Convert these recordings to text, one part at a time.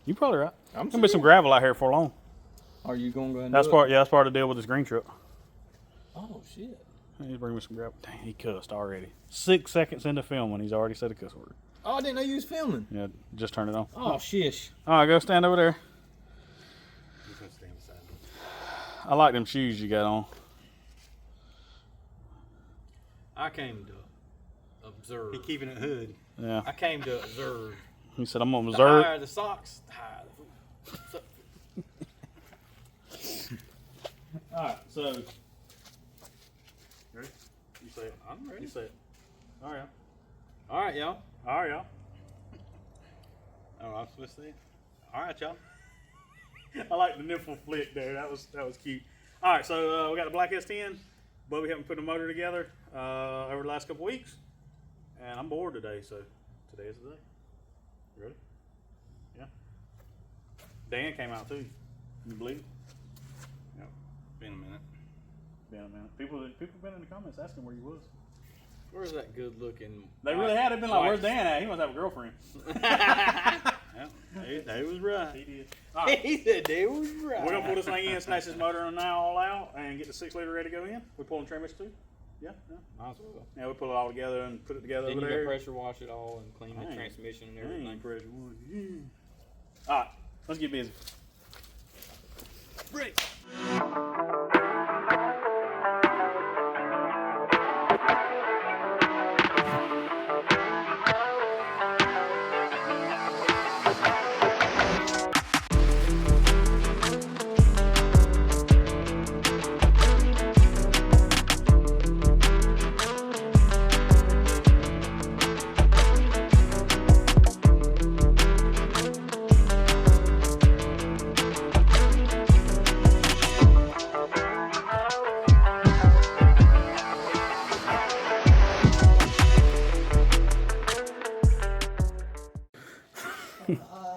You probably right. There's gonna be some gravel out here for long. Are you gonna go ahead and That's part. Yeah, that's part of the deal with this green truck. Oh shit. He's bringing me some gravel. Dang, he cussed already. 6 seconds into filming, he's already said a cuss word. Oh, I didn't know you was filming. Yeah, just turn it on. Oh, shish. All right, go stand over there. I like them shoes you got on. I came to observe. He keeping it hood. Yeah. I came to observe. He said, I'm gonna The observe. higher the socks, the higher the food. All right, so. Ready? You say it. I'm ready. You say it. All right. All right, y'all. All right, y'all. Oh, I'm supposed to say it? All right, y'all. I like the nipple flick there. That was cute. All right, so we got the black S10. Bubby helped me put the motor together over the last couple weeks, and I'm bored today, so today is the day. You ready? Yeah. Dan came out too. You believe it? Yep. Been a minute. Been a minute. People been in the comments asking where you was. Where's that good looking? They really had. They've been like, "Where's Dan at? He must have a girlfriend." Yeah, they was right. He did. All right. He said they was right. We're gonna pull this thing in, snatch this motor now all out, and get the 6-liter ready to go in. We pulling transmission too. Yeah. Might as well. Yeah, we pull it all together and put it together Then over you there. go pressure wash it all and clean the transmission and everything. Pressure one. All right, let's get busy. Break.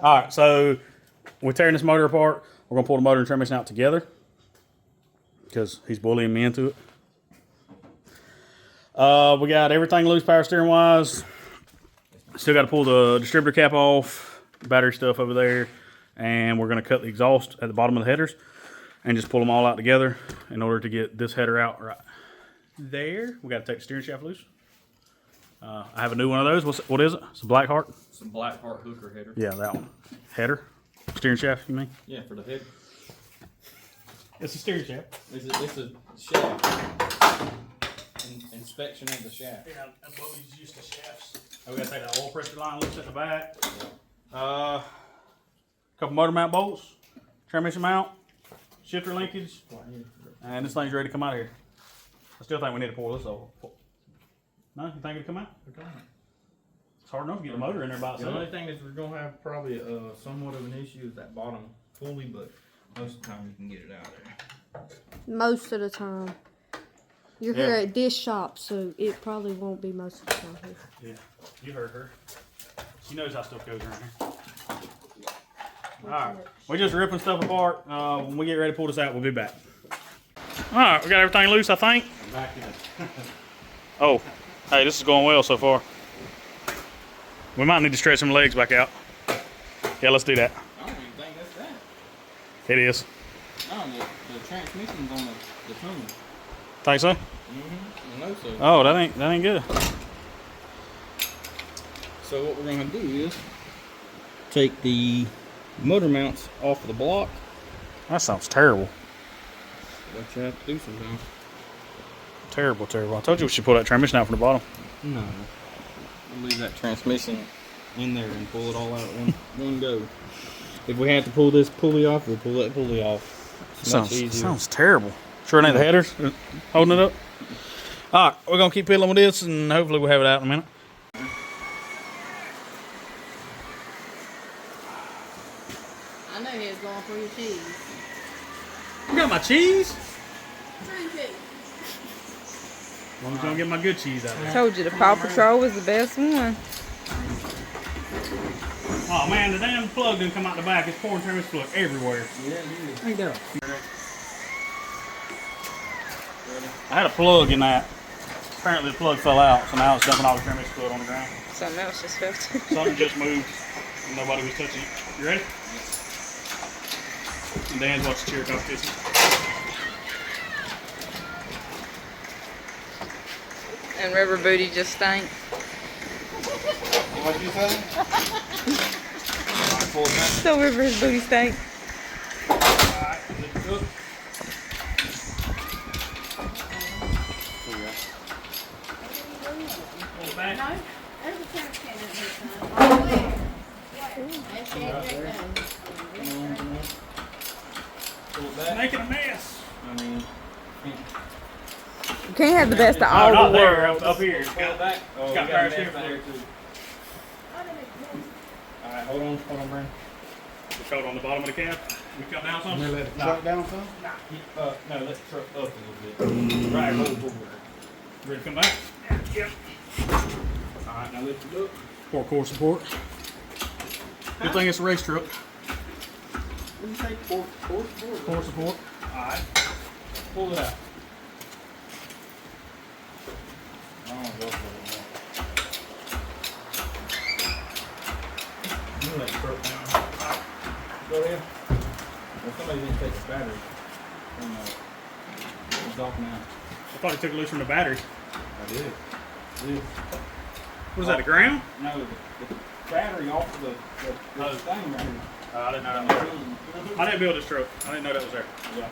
All right, so we're tearing this motor apart. We're gonna pull the motor and transmission out together because he's bullying me into it. We got everything loose power steering wise. Still got to pull the distributor cap off, battery stuff over there, and we're gonna cut the exhaust at the bottom of the headers and just pull them all out together in order to get this header out right there. We got to take the steering shaft loose. I have a new one of those. What is it? It's a Black Heart. Some Black Heart hooker header. Yeah, that one. Header? Steering shaft, you mean? Yeah, for the head. It's a steering shaft. It's a shaft. Inspection of the shaft. Yeah, that Bubby's used to shafts. We gotta take that oil pressure line loose at the back. Couple motor mount bolts, transmission mount, shifter linkage, and this thing's ready to come out of here. I still think we need to pull this over. No, you think it'll come out? It's hard enough to get the motor in there by The itself. only thing is we're gonna have probably somewhat of an issue is that bottom pulley, but most of the time you can get it out of there. Most of the time. You're here at this shop, so it probably won't be most of the time here. Yeah, you heard her. She knows how stuff goes around here. Alright, we're just ripping stuff apart. When we get ready to pull this out, we'll be back. Alright, we got everything loose, I think. I'm back in. Oh, hey, this is going well so far. We might need to stretch some legs back out. Yeah, let's do that. I don't even think that's that. It is. No, the transmission's on the tunnel. Think so? I know so. Oh, that ain't good. So what we're gonna do is take the motor mounts off of the block. That sounds terrible. What you have to do sometimes. Terrible, terrible. I told you we should pull that transmission out from the bottom. No. We'll leave that transmission in there and pull it all out at one go. If we have to pull this pulley off, we'll pull that pulley off. It's much easier. Sounds terrible. Sure it ain't the headers holding it up? Alright, we're going to keep piddling with this and hopefully we'll have it out in a minute. I know he was going for your cheese. You got my cheese? Cream cheese. As long as you don't get my good cheese out there. Told you the Paw Patrol was the best one. Oh man, the damn plug didn't come out the back. It's pouring transmission fluid everywhere. Yeah, it Ain't that? I had a plug in that. Apparently the plug fell out, so now it's dumping all the transmission fluid on the ground. Something else just fell too. Something just moved. Nobody was touching it. You ready? And Dan's watching cheer competition. And River Booty just stank. What'd you say? Alright, pull it back. So River's booty stank. Alright, let it cook. Pull it back. Pull it back. Making a mess. I mean, You can't have the best of No, all not the there. worlds. Up here. It's pull it got, back. Oh, it's we got got power a mess steering back there fluid. too. Alright, hold on, Brandon. The coat on the bottom of the cab. We come down some? Let it truck down some? No, let the truck up a little bit. Right, hold forward. Ready to come back? Yep. Alright, now lift it up. Poor core support. Good thing it's a race truck. What do you say? Four, Core support. Alright. Pull it out. I don't go for it anymore. You let the truck down. Go ahead. Well, somebody didn't take the battery. It's off now. I thought he took it loose from the battery. I did. What is that, the ground? No, the battery off of the thing right here. I didn't know that was there. I didn't build this truck. I didn't know that was there. Yeah.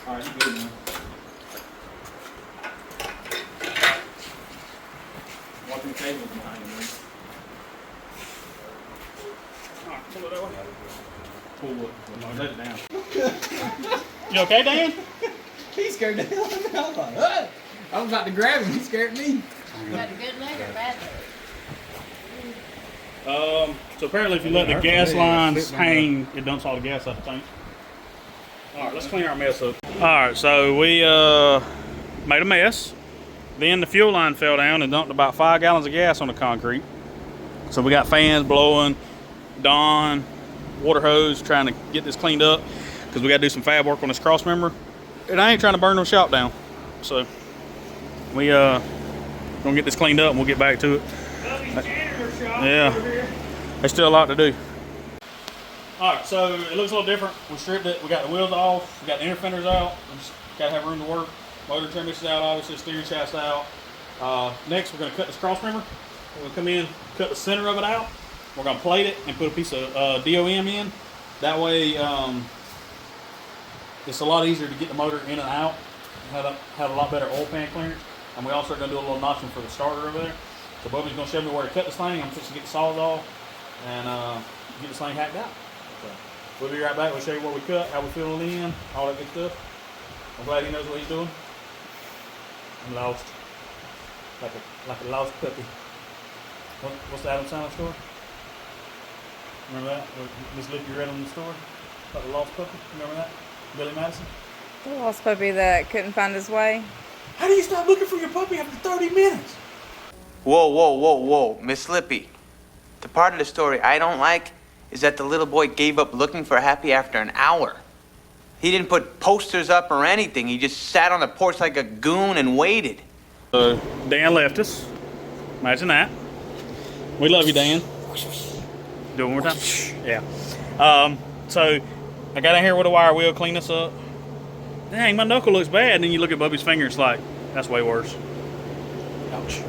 Alright, you good now. Watching cables behind you. Alright, pull it over. Pull what? Let it down. You okay, Dan? He scared the hell out of me. I was like, "Huh?" I was about to grab him. He scared me. Got a good leg or bad leg? So apparently if you let the gas lines hang, it dumps all the gas out the tank. Alright, let's clean our mess up. Alright, so we made a mess. Then the fuel line fell down and dumped about 5 gallons of gas on the concrete. So we got fans blowing, Don, water hose, trying to get this cleaned up because we got to do some fab work on this cross member. And I ain't trying to burn no shop down. So we gonna get this cleaned up and we'll get back to it. Yeah, there's still a lot to do. All right, so it looks a little different. We stripped it. We got the wheels off. We got the inner fenders out. We just gotta have room to work. Motor transmission out, obviously steering shaft's out. Next, we're gonna cut this cross member. We're gonna come in, cut the center of it out. We're gonna plate it and put a piece of DOM in. That way, it's a lot easier to get the motor in and out. Have a lot better oil pan clearance. And we also are gonna do a little notching for the starter over there. So Bubby's gonna show me where to cut this thing. I'm just gonna get the saws off and get this thing hacked out. So we'll be right back. We'll show you where we cut, how we fill it in, all that good stuff. I'm glad he knows what he's doing. I'm lost. Like a lost puppy. What's the Adam Sandler story? Remember that? Miss Lippy read on the story about the lost puppy. Remember that? Billy Madison. The lost puppy that couldn't find his way. How do you stop looking for your puppy after 30 minutes? Whoa, whoa, whoa, whoa, Miss Lippy. The part of the story I don't like is that the little boy gave up looking for Happy after an hour. He didn't put posters up or anything. He just sat on the porch like a goon and waited. Dan left us. Imagine that. We love you, Dan. Do it one more time. Yeah. So I got in here with a wire wheel, clean this up. Dang, my knuckle looks bad. And then you look at Bubby's finger, it's like, that's way worse. Ouch.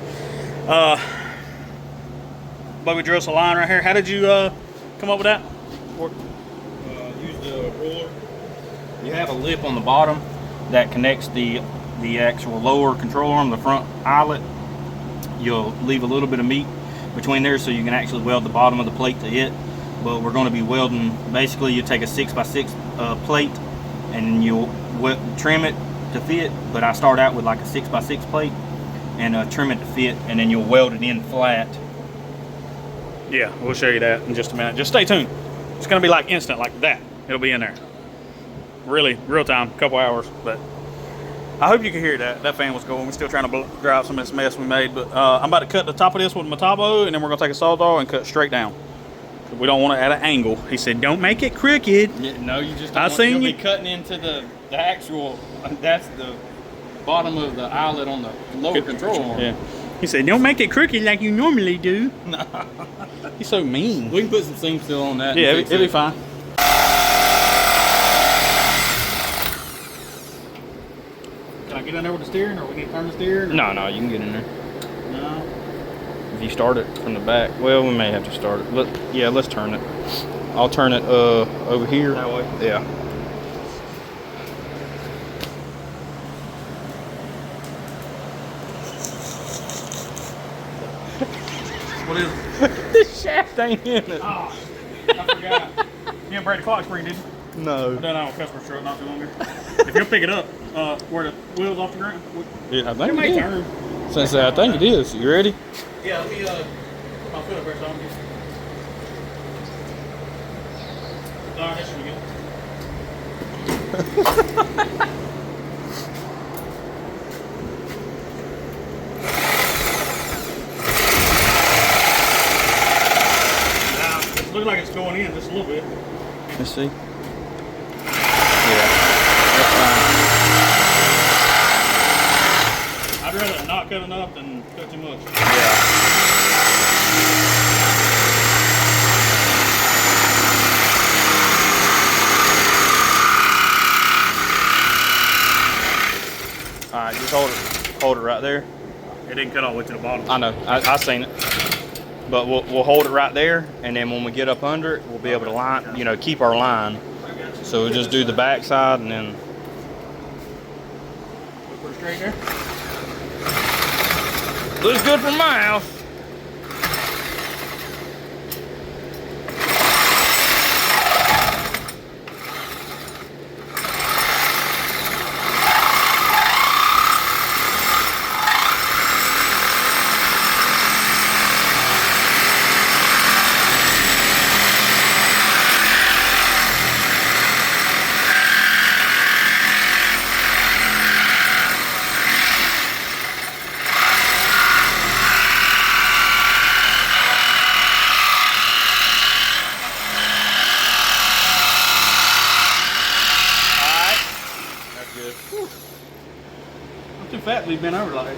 Bubby drew us a line right here. How did you come up with that? Use the roller. You have a lip on the bottom that connects the actual lower control arm, the front eyelet. You'll leave a little bit of meat between there so you can actually weld the bottom of the plate to it. But we're going to be welding, basically you take a 6x6 plate and you'll trim it to fit, but I start out with like a 6x6 plate and trim it to fit, and then you'll weld it in flat. Yeah, we'll show you that in just a minute. Just stay tuned. It's going to be like instant, like that. It'll be in there. Really, real time, couple hours. But I hope you can hear that. That fan was going. We're still trying to drive some of this mess we made. But I'm about to cut the top of this with my Metabo, and then we're going to take a sawzall and cut straight down. We don't want it at an angle. He said, don't make it crooked. Yeah, no, you just I seen you'll you be cutting into the actual, that's the bottom of the eyelet on the lower control arm. Yeah. He said, "Don't make it crooked like you normally do." Nah. He's so mean. We can put some seam steel on that. Yeah, and it'll be fine. Can I get in there with the steering, or we need to turn the steering? No, you can get in there. No. If you start it from the back, well, we may have to start it. Let's turn it. I'll turn it over here. That way? Yeah. What is it? This shaft ain't in it. Oh, I forgot. You didn't break the clock spring, did you? No. I done that on a customer's truck not too long ago. If you'll pick it up, where the wheels off the ground, Yeah, I it think may it turn. is. Since I think it is. You ready? Yeah, let me put my foot up there so I don't get. Alright, that should be good. Now, it looks like it's going in just a little bit. Let's see. Yeah. That's I'd rather not cut enough than cut too much. fine. Yeah. All right, just hold it right there. It didn't cut all the way to the bottom. I know, I seen it. But we'll hold it right there, and then when we get up under it, we'll be able to line, keep our line. So we'll just do the back side, and then Look pretty straight there. looks good from my house. I'm too fat to be bent over like that.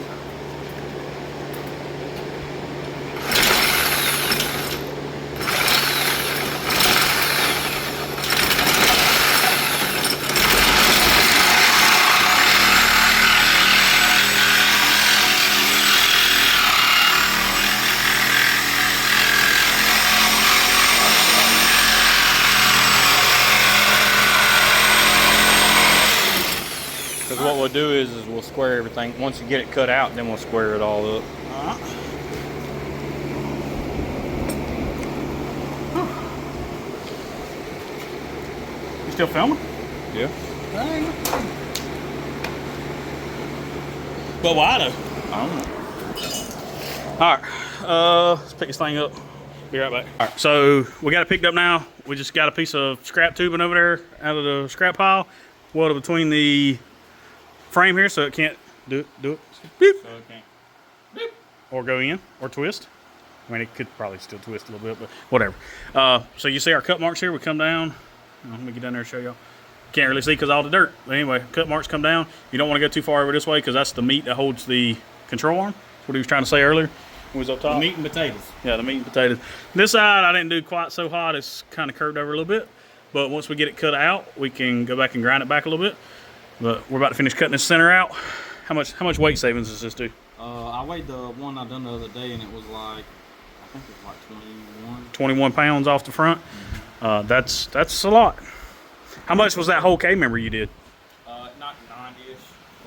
Because what we'll do is we'll square everything. Once you get it cut out, then we'll square it all up. You still filming? Yeah. But why though? I don't know. All right, let's pick this thing up. Be right back. All right, so we got it picked up now. We just got a piece of scrap tubing over there out of the scrap pile, welded between the frame here, so it can't do it. Beep. So it can't. Or go in or twist. I mean, it could probably still twist a little bit, but whatever. So you see our cut marks here. We come down. Let me get down there and show y'all. Can't really see because all the dirt. But anyway, cut marks come down. You don't want to go too far over this way because that's the meat that holds the control arm. That's what he was trying to say earlier. He was up top. The meat and potatoes. Yeah, the meat and potatoes. This side I didn't do quite so hot. It's kind of curved over a little bit. But once we get it cut out, we can go back and grind it back a little bit. But we're about to finish cutting this center out. How much weight savings does this do? I weighed the one I done the other day, and it was like, I think it was like 21. 21 pounds off the front. That's a lot. How much was that whole K-member you did? Not 90-ish.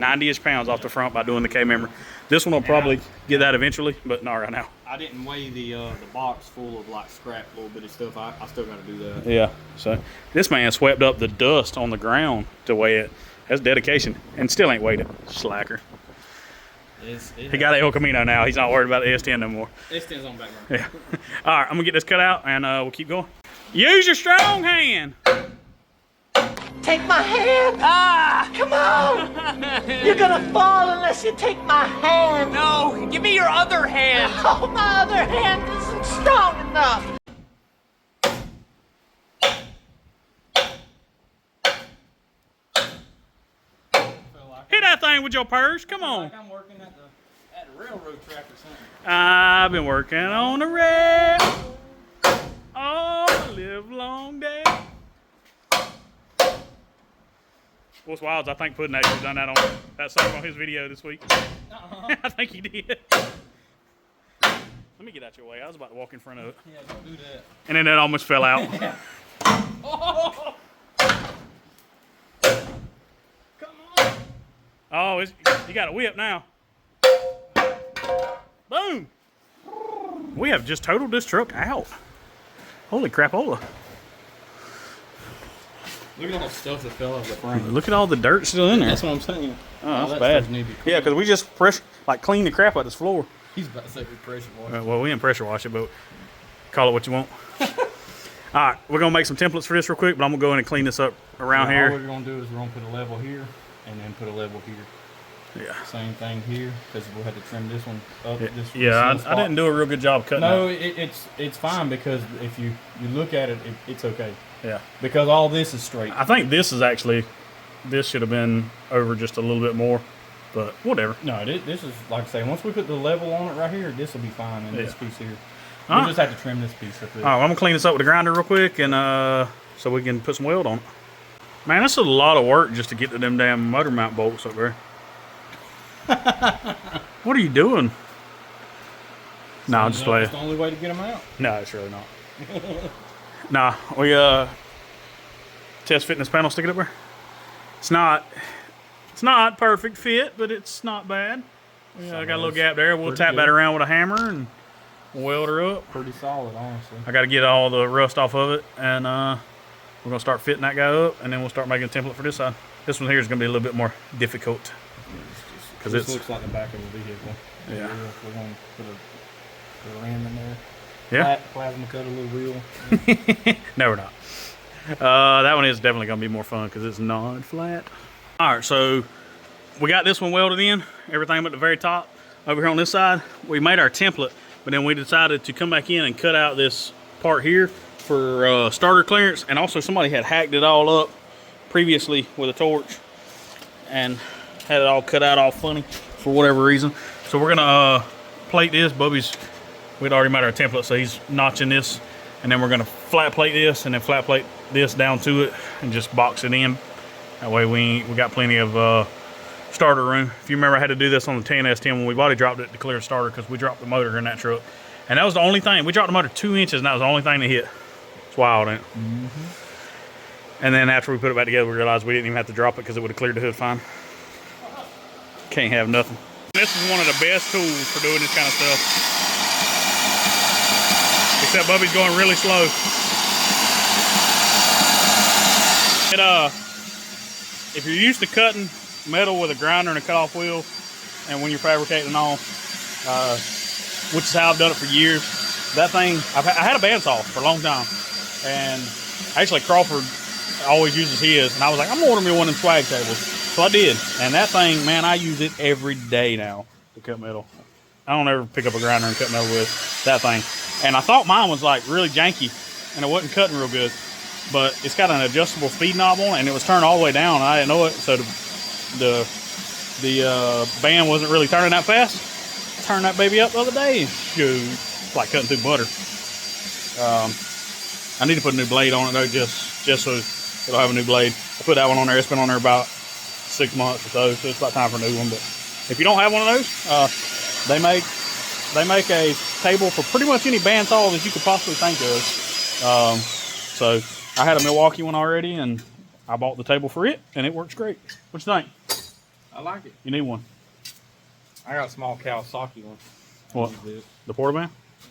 90-ish pounds off the front by doing the K-member. This one will probably get that eventually, but not right now. I didn't weigh the box full of like scrap, little bit of stuff. I still got to do that. Yeah. So this man swept up the dust on the ground to weigh it. That's dedication, and still ain't weighed it. Slacker. He got an El Camino now. He's not worried about the S10 no more. S10's on background. Yeah. All right, I'm gonna get this cut out, and we'll keep going. Use your strong hand. Take my hand! Ah! Come on! You're gonna fall unless you take my hand! No! Give me your other hand! Oh, my other hand isn't strong enough! Hit that thing with your purse. Come on. I'm working at the At a railroad track or something. I've been working on the rail all the live long day. What's wild is I think Puddin' actually done that on that song on his video this week. I think he did. Let me get out your way. I was about to walk in front of it. Yeah, don't do that. And then it almost fell out. Oh! Come on! Oh, you got a whip now. Boom! We have just totaled this truck out. Holy crapola. Look at all the stuff that fell off the frame. Look at all the dirt still in there. That's what I'm saying. Oh, that's that bad. stuff need to be cleaned. Yeah, because we just cleaned the crap out of this floor. He's about to say we pressure wash. Well, we didn't pressure wash it, but call it what you want. All right, we're going to make some templates for this real quick, but I'm going to go in and clean this up around All here. we're going to do is we're going to put a level here and then put a level here. Yeah. Same thing here because we'll have to trim this one up. Yeah, I didn't do a real good job cutting No, it. it's fine because if you look at it, it's okay. Yeah. Because all this is straight. I think this should have been over just a little bit more, but whatever. No, this is, like I say, once we put the level on it right here, this will be fine, and this piece here. All We'll right. just have to trim this piece up there. All right, well, I'm going to clean this up with a grinder real quick, and so we can put some weld on it. Man, this is a lot of work just to get to them damn motor mount bolts up there. What are you doing? No, I'm just playing. That's the only way to get them out. No, it's really not. Nah, we test fitness panel, stick it up there. It's not perfect fit, but it's not bad. Yeah, I got a little gap there. We'll tap that around with a hammer and weld her up. Pretty solid, honestly. I got to get all the rust off of it, and we're gonna start fitting that guy up, and then we'll start making a template for this side. This one here is gonna be a little bit more difficult because This it's looks like the back of a vehicle. Yeah. We're going to put a ram in there. yeah. Plasma cut a little wheel. No, we're not. That one is definitely gonna be more fun because it's not flat. All right, so we got this one welded in, everything but the very top. Over here on this side, we made our template, but then we decided to come back in and cut out this part here for starter clearance, and also somebody had hacked it all up previously with a torch and had it all cut out all funny for whatever reason. So we're gonna plate this. We'd already made our template, so he's notching this, and then we're gonna flat plate this and then flat plate this down to it and just box it in. That way we got plenty of starter room. If you remember, I had to do this on the s10 when we body dropped it to clear a starter because we dropped the motor in that truck. And that was the only thing. We dropped the motor 2 inches, and that was the only thing that hit. It's wild, ain't it? Mm-hmm. And then after we put it back together, we realized we didn't even have to drop it because it would have cleared the hood fine. Can't have nothing. This is one of the best tools for doing this kind of stuff. Except Bubby's going really slow. If you're used to cutting metal with a grinder and a cutoff wheel, and when you're fabricating and all, which is how I've done it for years, that thing, I had a bandsaw for a long time, and actually Crawford always uses his, and I was like, I'm gonna order me one of them swag tables. So I did, and that thing, man, I use it every day now to cut metal. I don't ever pick up a grinder and cut metal with that thing. And I thought mine was like really janky, and it wasn't cutting real good. But it's got an adjustable speed knob on it, and it was turned all the way down. And I didn't know it, so the band wasn't really turning that fast. Turned that baby up the other day, and shoot, it's like cutting through butter. I need to put a new blade on it though, just so it'll have a new blade. I put that one on there. It's been on there about 6 months or so it's about time for a new one. But if you don't have one of those, they make a table for pretty much any bandsaw that you could possibly think of. So I had a Milwaukee one already, and I bought the table for it, and it works great. What you think? I like it. You need one. I got a small Kawasaki one. What? The Portaband?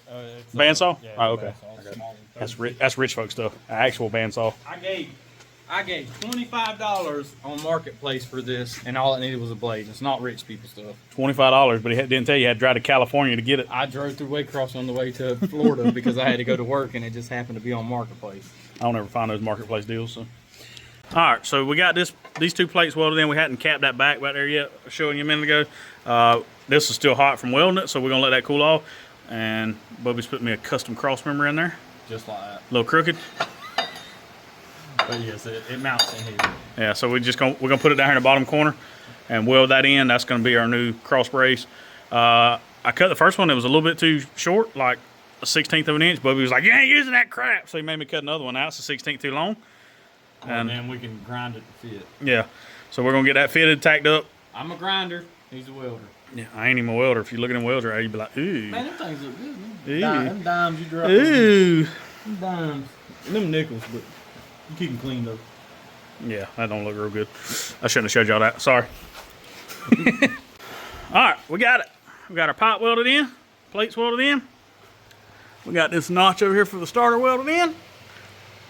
It's Bandsaw? Yeah, Oh, okay. bandsaw, small one. That's rich folk stuff. An actual bandsaw. I gave $25 on Marketplace for this, and all it needed was a blade. It's not rich people stuff. $25, but he didn't tell you had to drive to California to get it. I drove through Waycross on the way to Florida because I had to go to work, and it just happened to be on Marketplace. I don't ever find those Marketplace deals. So. All right, so we got these two plates welded in. We hadn't capped that back there yet. I was showing you a minute ago. This is still hot from welding it, so we're going to let that cool off. And Bubby's put me a custom cross member in there. Just like that. A little crooked. But yes, it mounts in here. Yeah, so we're gonna put it down here in the bottom corner and weld that in. That's gonna be our new cross brace. I cut the first one. It was a little bit too short, like a 1/16 of an inch. Bubby was like, "You ain't using that crap," so he made me cut another one out. It's a 1/16 too long. And then we can grind it to fit. Yeah, so we're gonna get that fitted, tacked up. I'm a grinder. He's a welder. Yeah, I ain't even a welder. If you look at them welder, you'd be like, "Ooh, Man, them things look good, man. Ooh. Them dimes you drop. ooh." Them dimes. Them nickels, but you keep them clean though. Yeah, that don't look real good. I shouldn't have showed y'all that. Sorry. All right, we got it. We got our pipe welded in, plates welded in. We got this notch over here for the starter welded in.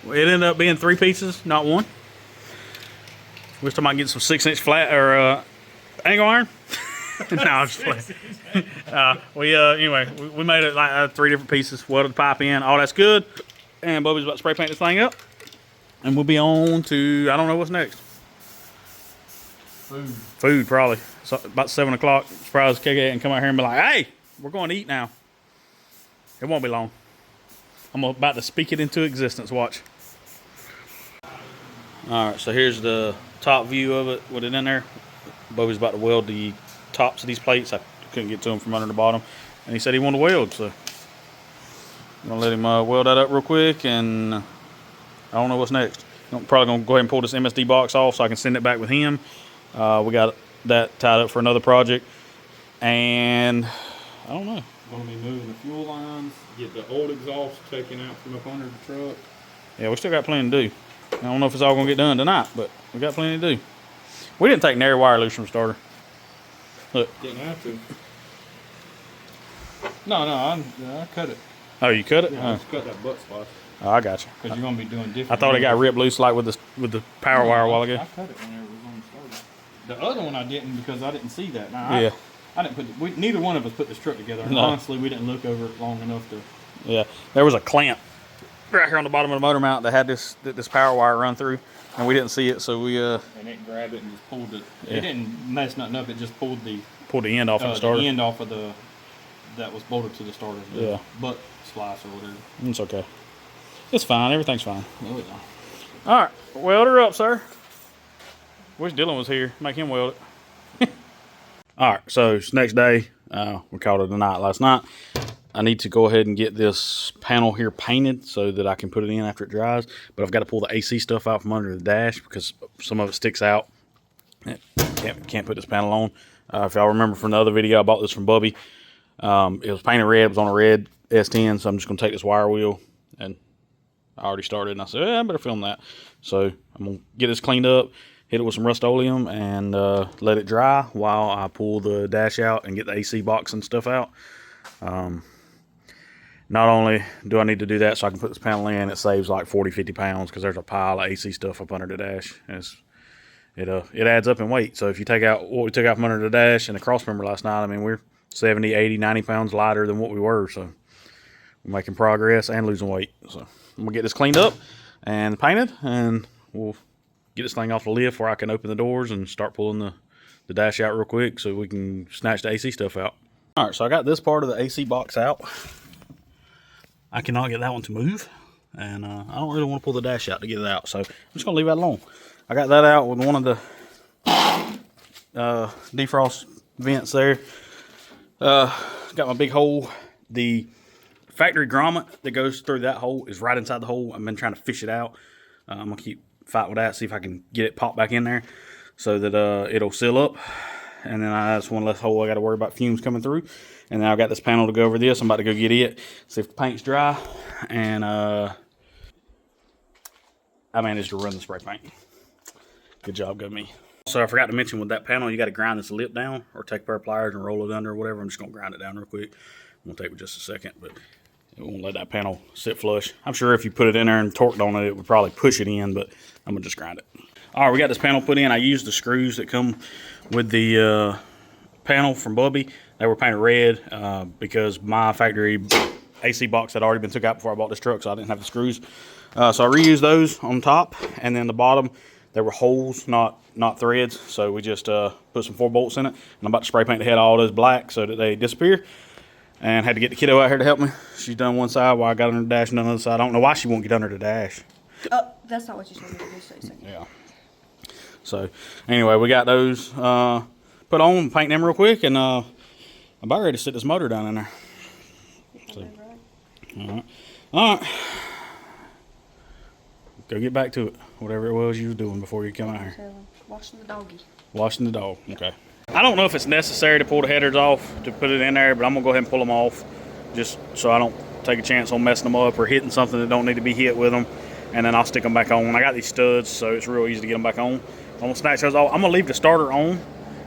It ended up being 3 pieces, not one. Wish I might get some 6-inch flat or angle iron. No, I'm just playing. Anyway, we made it like 3 different pieces, welded the pipe in. All that's good. And Bubby's about to spray paint this thing up. And we'll be on to, I don't know what's next. Food, probably. So about 7 o'clock. Surprise KK and come out here and be like, "Hey, we're going to eat now." It won't be long. I'm about to speak it into existence. Watch. All right, so here's the top view of it with it in there. Bobby's about to weld the tops of these plates. I couldn't get to them from under the bottom. And he said he wanted to weld, so I'm going to let him weld that up real quick, and I don't know what's next. I'm probably going to go ahead and pull this MSD box off so I can send it back with him. We got that tied up for another project, and I don't know. Gonna be moving the fuel lines, get the old exhaust taken out from up under the truck. Yeah, we still got plenty to do. I don't know if it's all going to get done tonight, but we got plenty to do. We didn't take narrow wire loose from the starter. Look. Didn't have to. No, I cut it. Oh, you cut it? Yeah, I just cut that butt spot. Oh, I got you. Because you're gonna be doing different. I thought it got ripped loose like with the power wire a while ago. I cut it whenever it was on the starter. The other one I didn't because I didn't see that. Now, Yeah. I didn't put. Neither one of us put this truck together. And No. honestly, we didn't look over it long enough to. Yeah, there was a clamp right here on the bottom of the motor mount that had this power wire run through, and we didn't see it, so we And it grabbed it and just pulled it. Yeah. It didn't mess nothing up. It just pulled the end off of the starter. The end off of the that was bolted to the starter. The Yeah. butt slice or whatever. It's okay. It's fine. Everything's fine. Oh, yeah. All right, weld her up, sir. Wish Dylan was here. Make him weld it. All right, so it's next day. We called it a night last night. I need to go ahead and get this panel here painted so that I can put it in after it dries. But I've got to pull the AC stuff out from under the dash because some of it sticks out. Can't put this panel on. If y'all remember from the other video, I bought this from Bubby. It was painted red. It was on a red S10, so I'm just going to take this wire wheel, and I already started, and I said, I better film that. So I'm going to get this cleaned up, hit it with some Rust-Oleum, and let it dry while I pull the dash out and get the AC box and stuff out. Not only do I need to do that so I can put this panel in, it saves like 40-50 pounds because there's a pile of AC stuff up under the dash. It adds up in weight. So if you take out what we took out from under the dash and the crossmember last night, I mean, we're 70, 80, 90 pounds lighter than what we were. So we're making progress and losing weight. So I'm going to get this cleaned up and painted, and we'll get this thing off the lift where I can open the doors and start pulling the dash out real quick so we can snatch the AC stuff out. All right, so I got this part of the AC box out. I cannot get that one to move, and I don't really want to pull the dash out to get it out, so I'm just going to leave that alone. I got that out with one of the defrost vents there. Got my big hole. The factory grommet that goes through that hole is right inside the hole. I've been trying to fish it out. I'm going to keep fighting with that, see if I can get it popped back in there so that it'll seal up. And then that's one less hole I got to worry about fumes coming through. And then I've got this panel to go over this. I'm about to go get it, see if the paint's dry, and I managed to run the spray paint. Good job, go me. So I forgot to mention with that panel, you got to grind this lip down or take a pair of pliers and roll it under or whatever. I'm just going to grind it down real quick. I'm going to take it just a second, but it won't let that panel sit flush. I'm sure if you put it in there and torqued on it, it would probably push it in, but I'm going to just grind it. All right, we got this panel put in. I used the screws that come with the panel from Bubby. They were painted red because my factory AC box had already been took out before I bought this truck, so I didn't have the screws. So I reused those on top, and then the bottom, there were holes, not threads. So we just put some 4 bolts in it, and I'm about to spray paint the head of all those black so that they disappear. And had to get the kiddo out here to help me. She's done one side while I got under the dash and done the other side. I don't know why she won't get under the dash. Oh, that's not what you told me to do, so Yeah. So anyway, we got those put on, paint them real quick, and I'll I'm about ready to sit this motor down in there. So, all right. Go get back to it. Whatever it was you was doing before you come out here. Washing the doggy. Washing the dog. Okay. I don't know if it's necessary to pull the headers off to put it in there, but I'm gonna go ahead and pull them off, just so I don't take a chance on messing them up or hitting something that don't need to be hit with them. And then I'll stick them back on. I got these studs, so it's real easy to get them back on. I'm gonna snatch those off. I'm gonna leave the starter on,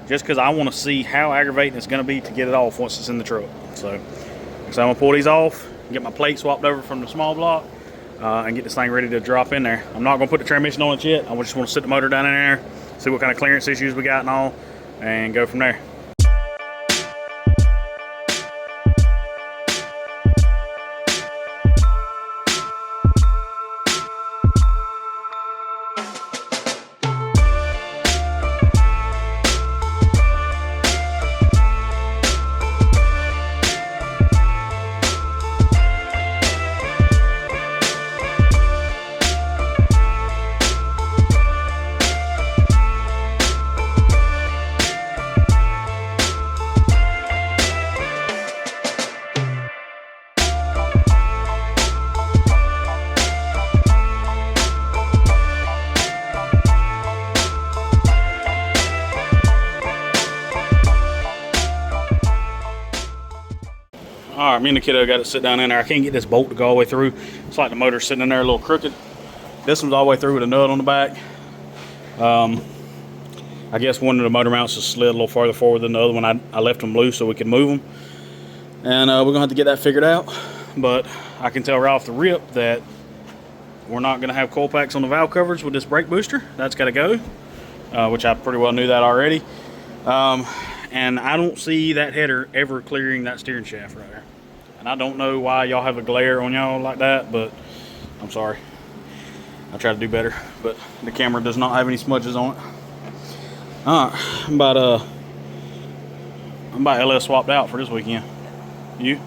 just because I want to see how aggravating it's gonna be to get it off once it's in the truck. So I'm gonna pull these off, get my plate swapped over from the small block, and get this thing ready to drop in there. I'm not gonna put the transmission on it yet. I just want to sit the motor down in there, see what kind of clearance issues we got and all, and go from there. All right, me and the kiddo got to sit down in there. I can't get this bolt to go all the way through. It's like the motor's sitting in there a little crooked. This one's all the way through with a nut on the back. I guess one of the motor mounts just slid a little farther forward than the other one. I left them loose so we could move them. And we're gonna have to get that figured out. But I can tell right off the rip that we're not gonna have coil packs on the valve covers with this brake booster. That's gotta go, which I pretty well knew that already. And I don't see that header ever clearing that steering shaft right there. And I don't know why y'all have a glare on y'all like that, but I'm sorry. I try to do better, but the camera does not have any smudges on it. All right, I'm about LS swapped out for this weekend. You?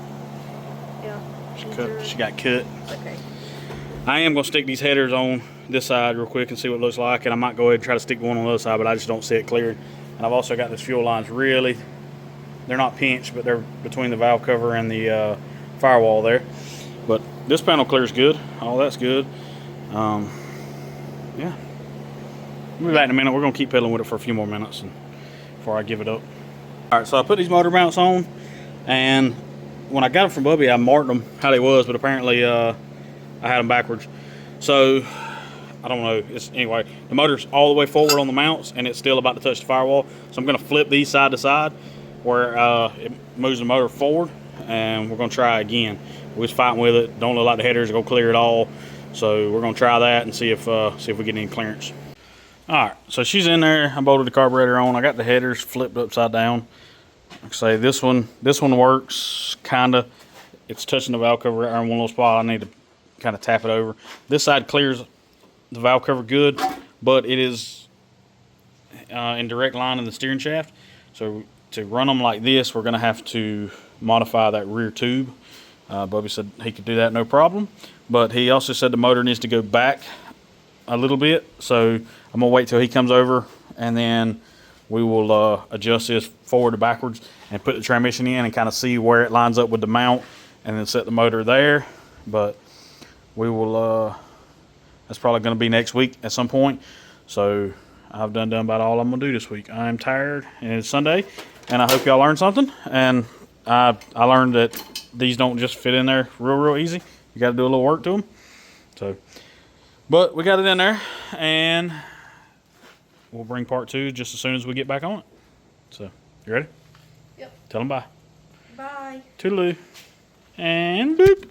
Yeah. She got cut. It's okay. I am gonna stick these headers on this side real quick and see what it looks like, and I might go ahead and try to stick one on the other side, but I just don't see it clearing. And I've also got this fuel lines really, they're not pinched, but they're between the valve cover and the firewall there. But this panel clears good. All that's good. Yeah. We'll be back in a minute. We're going to keep pedaling with it for a few more minutes before I give it up. All right, so I put these motor mounts on, and when I got them from Bubby, I marked them how they was, but apparently I had them backwards. So I don't know. Anyway, the motor's all the way forward on the mounts, and it's still about to touch the firewall. So I'm going to flip these side to side where it moves the motor forward, and we're going to try again. We was fighting with it. Don't look like the headers are going to clear it all. So we're going to try that and see if we get any clearance. All right, so she's in there. I bolted the carburetor on. I got the headers flipped upside down. Like I say, this one works kind of. It's touching the valve cover right in one little spot. I need to kind of tap it over. This side clears the valve cover good, but it is in direct line in the steering shaft. So to run them like this, we're going to have to modify that rear tube. Bubby said he could do that no problem, but he also said the motor needs to go back a little bit. So I'm going to wait till he comes over, and then we will adjust this forward to backwards and put the transmission in and kind of see where it lines up with the mount, and then set the motor there. But we will that's probably going to be next week at some point. So I've done about all I'm going to do this week. I'm tired, and it's Sunday, and I hope y'all learned something. And I learned that these don't just fit in there real easy. You got to do a little work to them. So, but we got it in there, and we'll bring part 2 just as soon as we get back on it. So, you ready? Yep. Tell them bye. Bye. Toodaloo. And boop.